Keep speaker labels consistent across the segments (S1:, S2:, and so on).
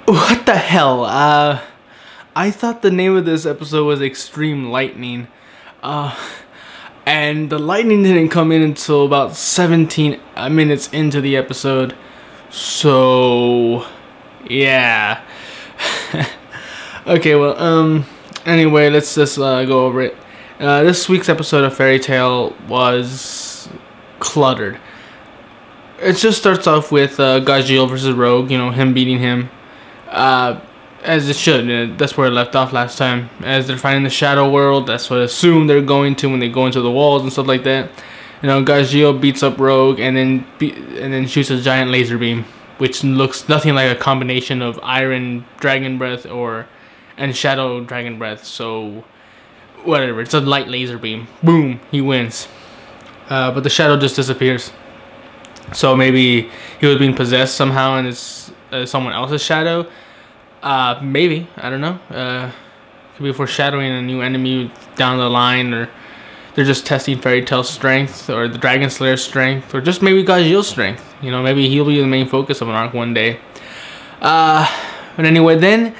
S1: What the hell? I thought the name of this episode was Extreme Lightning. And the lightning didn't come in until about 17 minutes into the episode. So, yeah. Okay, well, anyway, let's just go over it. This week's episode of Fairy Tail was cluttered. It just starts off with Gajeel versus Rogue, you know, him beating him. As it should. That's where it left off last time. As they're fighting the Shadow World, that's what I assume they're going to when they go into the walls and stuff like that. You know, Gajeel beats up Rogue and then shoots a giant laser beam, which looks nothing like a combination of Iron Dragon Breath and Shadow Dragon Breath. So whatever, it's a light laser beam. Boom, he wins. But the shadow just disappears. So maybe he was being possessed somehow and it's someone else's shadow. Maybe, I don't know. Could be foreshadowing a new enemy down the line, or they're just testing Fairy Tail's strength, or the Dragon Slayer's strength, or just maybe Gajeel's strength. You know, maybe he'll be the main focus of an arc one day. But anyway, then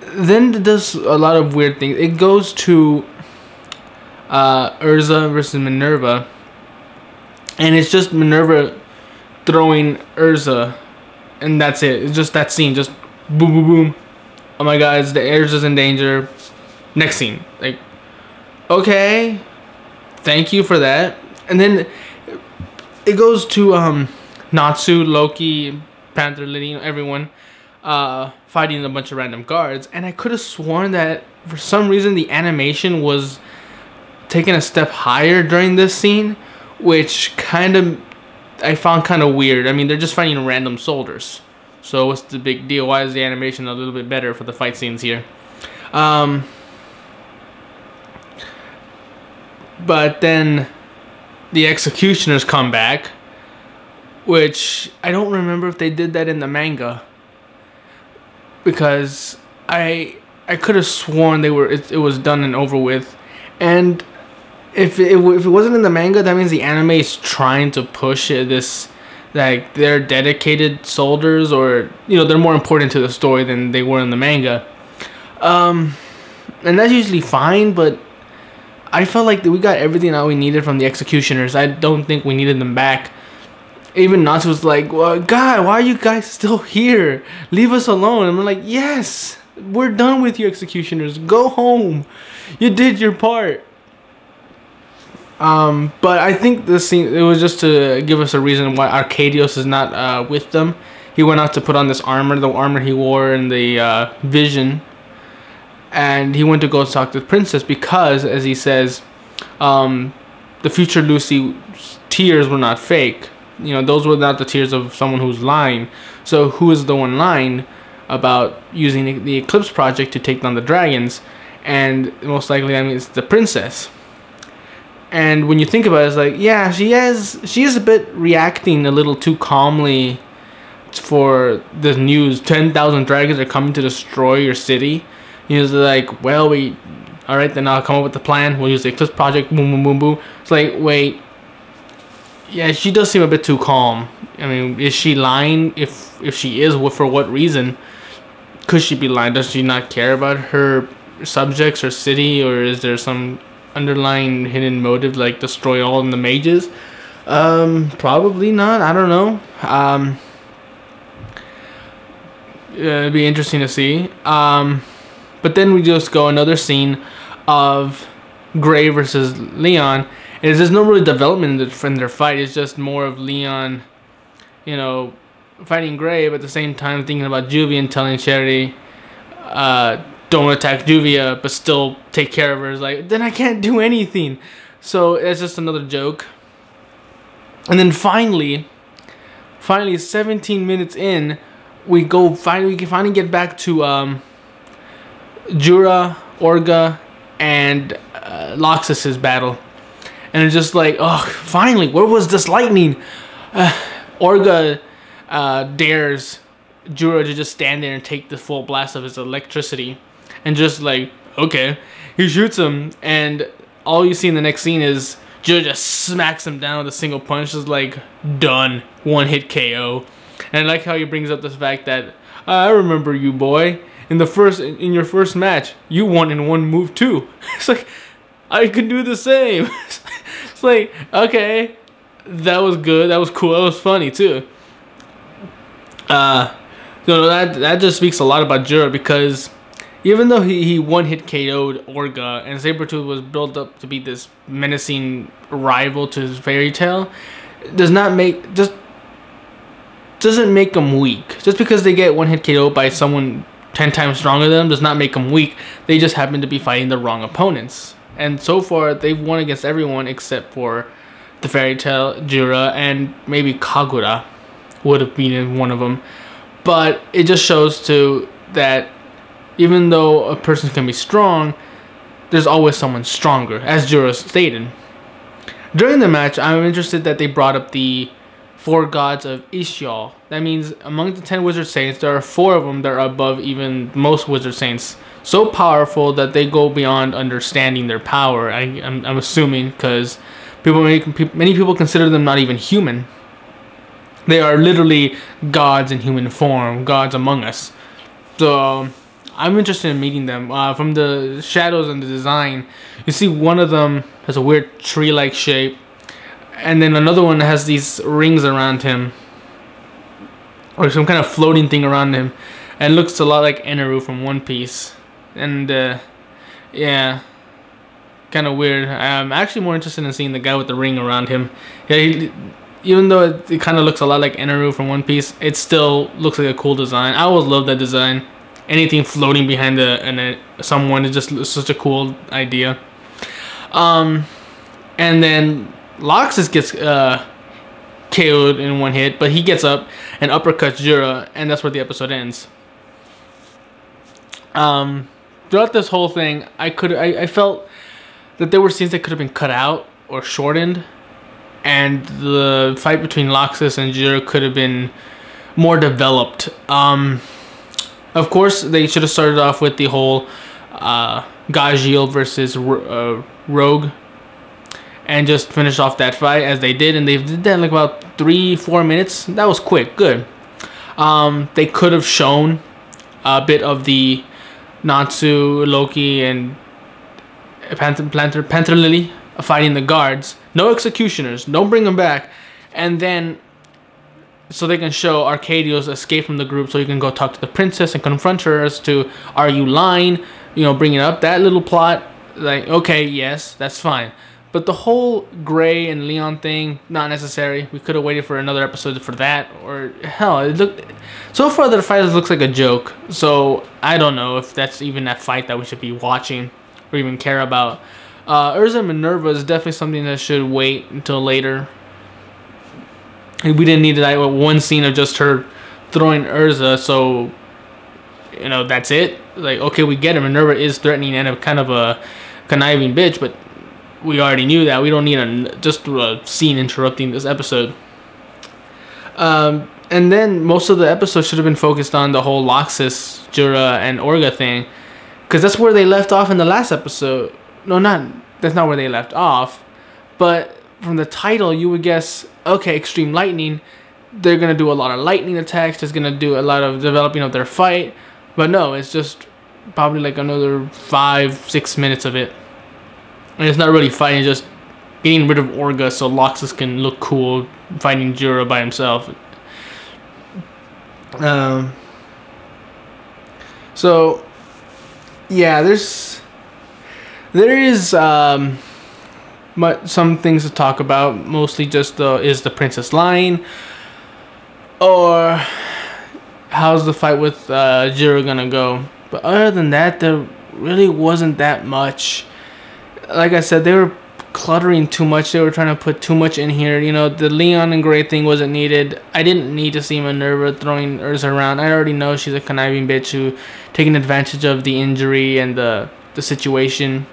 S1: it does a lot of weird things. It goes to Urza versus Minerva, and it's just Minerva throwing Urza, and that's it. It's just that scene, just boom, boom, boom. Oh my God, the Urza's in danger. Next scene, like, okay, thank you for that. And then it goes to Natsu, Loki, Panther Lily, everyone fighting a bunch of random guards, and I could have sworn that for some reason the animation was taken a step higher during this scene, which I found kind of weird. I mean, they're just fighting random soldiers, so what's the big deal? Why is the animation a little bit better for the fight scenes here? But then the executioners come back, which I don't remember if they did that in the manga, because I could have sworn it was done and over with. And if it wasn't in the manga, that means the anime is trying to push this, like, they're dedicated soldiers, or, you know, they're more important to the story than they were in the manga. And that's usually fine, but I felt like we got everything that we needed from the executioners. I don't think we needed them back. Even Natsu was like, well, God, why are you guys still here? Leave us alone. And I'm like, yes, we're done with you, executioners. Go home. You did your part. But I think this scene, it was just to give us a reason why Arcadios is not with them. He went out to put on this armor, the armor he wore in the vision. And he went to go talk to the princess because, as he says, the future Lucy's tears were not fake. You know, those were not the tears of someone who's lying. So who is the one lying about using the Eclipse Project to take down the dragons? And most likely, I mean, it's the princess. And when you think about it, it's like, yeah, she is a bit reacting a little too calmly for the news. 10,000 dragons are coming to destroy your city. He was like, well, alright, then I'll come up with the plan. We'll use the Eclipse Project, boom, boom, boom, boom. It's like, wait, yeah, she does seem a bit too calm. I mean, is she lying? If she is, for what reason could she be lying? Does she not care about her subjects or city, or is there some underlying hidden motive, like destroy all the mages? Probably not. I don't know. It'd be interesting to see. But then we just go another scene of Gray versus Leon. And there's no really development in their fight. It's just more of Leon, you know, fighting Gray, but at the same time thinking about Juvia and telling Charity, don't attack Juvia, but still take care of her. It's like, then I can't do anything. So it's just another joke. And then finally 17 minutes in, we can finally get back to Jura, Orga, and Laxus's battle. And it's just like, oh, finally, where was this lightning? Orga dares Jura to just stand there and take the full blast of his electricity. And just like, okay. He shoots him, and all you see in the next scene is Jura just smacks him down with a single punch. Just like, done. One hit KO. And I like how he brings up this fact that I remember you, boy. In your first match, you won in one move too. It's like I could do the same. It's like, okay, that was good. That was cool. That was funny too. So that just speaks a lot about Jura, because even though he one-hit KO'd Orga and Sabretooth was built up to be this menacing rival to his Fairy Tail, doesn't make them weak. Just because they get one-hit KO by someone 10 times stronger than them does not make them weak. They just happen to be fighting the wrong opponents. And so far, they've won against everyone except for the Fairy Tail, Jura, and maybe Kagura would have been in one of them. But it just shows that even though a person can be strong, there's always someone stronger, as Jura stated. During the match, I'm interested that they brought up the 4 gods of Ishial. That means among the 10 Wizard Saints, there are 4 of them that are above even most Wizard Saints. So powerful that they go beyond understanding their power, I'm assuming, because many people consider them not even human. They are literally gods in human form, gods among us. So I'm interested in meeting them. From the shadows and the design, you see one of them has a weird tree-like shape, and then another one has these rings around him, or some kind of floating thing around him, and looks a lot like Eneru from One Piece. And yeah, kind of weird. I'm actually more interested in seeing the guy with the ring around him. Yeah, even though it kind of looks a lot like Eneru from One Piece, it still looks like a cool design. I always love that design. Anything floating behind someone is just such a cool idea. And then Laxus gets KO'd in one hit, but he gets up and uppercuts Jura, and that's where the episode ends. Throughout this whole thing, I felt that there were scenes that could have been cut out or shortened, and the fight between Laxus and Jura could have been more developed. Of course, they should have started off with the whole Gajeel versus Rogue, and just finished off that fight as they did, and they did that in like about 3-4 minutes. That was quick, good. They could have shown a bit of the Natsu, Loki, and Panther Lily fighting the guards. No executioners, don't bring them back. And then, so they can show Arcadio's escape from the group, so you can go talk to the princess and confront her as to, are you lying? You know, bringing up that little plot. Like, okay, yes, that's fine. But the whole Gray and Leon thing, not necessary. We could have waited for another episode for that. Or, hell, it looked... So far, the fight looks like a joke. So, I don't know if that's even that fight that we should be watching or even care about. Urza Minerva is definitely something that should wait until later. We didn't need that one scene of just her throwing Urza, so, you know, that's it. Like, okay, we get it. Minerva is threatening and a kind of a conniving bitch, but we already knew that. We don't need just a scene interrupting this episode. And then most of the episode should have been focused on the whole Laxus, Jura, and Orga thing, because that's where they left off in the last episode. No, that's not where they left off. But from the title, you would guess, okay, Extreme Lightning, they're going to do a lot of lightning attacks. There's going to do a lot of developing of their fight. But no, it's just probably like another 5-6 minutes of it. And it's not really fighting, just getting rid of Orga so Laxus can look cool fighting Jura by himself. So, yeah, there is some things to talk about. Mostly just is the princess lying, or how's the fight with Jura gonna go? But other than that, there really wasn't that much. Like I said, they were cluttering too much. They were trying to put too much in here. You know, the Leon and Gray thing wasn't needed. I didn't need to see Minerva throwing Urza around. I already know she's a conniving bitch who taking advantage of the injury and the situation.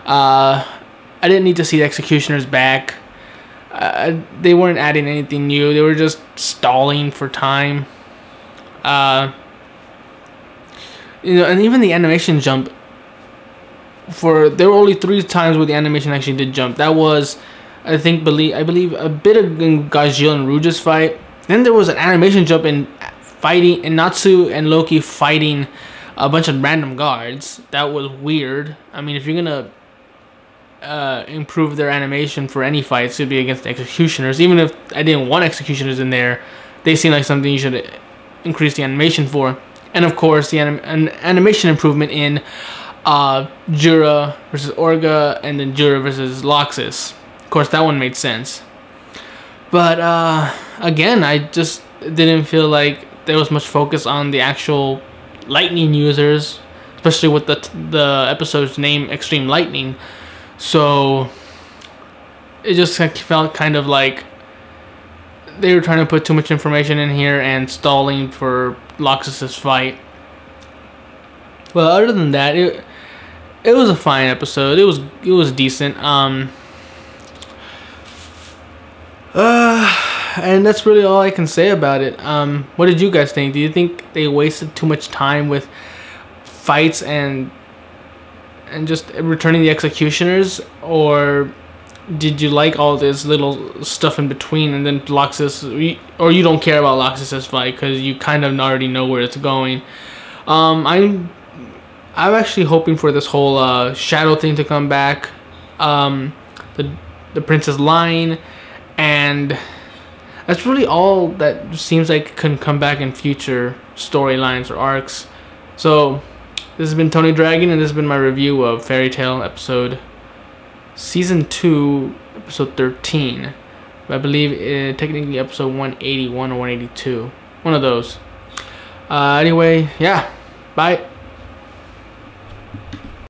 S1: I didn't need to see the Executioners back. They weren't adding anything new. They were just stalling for time. You know, and even the animation jump. There were only 3 times where the animation actually did jump. That was, I believe, a bit of Gajeel and Rouge's fight, Then there was an animation jump in fighting, and Natsu and Loki fighting a bunch of random guards. That was weird. I mean, if you're gonna improve their animation for any fights, it'd be against the executioners. Even if I didn't want executioners in there, they seem like something you should increase the animation for. And of course, the animation improvement in Jura versus Orga, and then Jura versus Laxus. Of course, that one made sense. But again, I just didn't feel like there was much focus on the actual lightning users, especially with the episode's name, Extreme Lightning. So it just felt kind of like they were trying to put too much information in here and stalling for Laxus's fight. Well, other than that, it was a fine episode. It was decent. And that's really all I can say about it. What did you guys think? Do you think they wasted too much time with fights and just returning the executioners, or did you like all this little stuff in between, and then Laxus, or you don't care about Laxus's fight because you kind of already know where it's going? I'm actually hoping for this whole shadow thing to come back, the princess line, and that's really all that seems like can come back in future storylines or arcs. So this has been Tony Dragon, and this has been my review of Fairy Tail Season 2, Episode 13. I believe technically Episode 181 or 182. One of those. Anyway, yeah. Bye.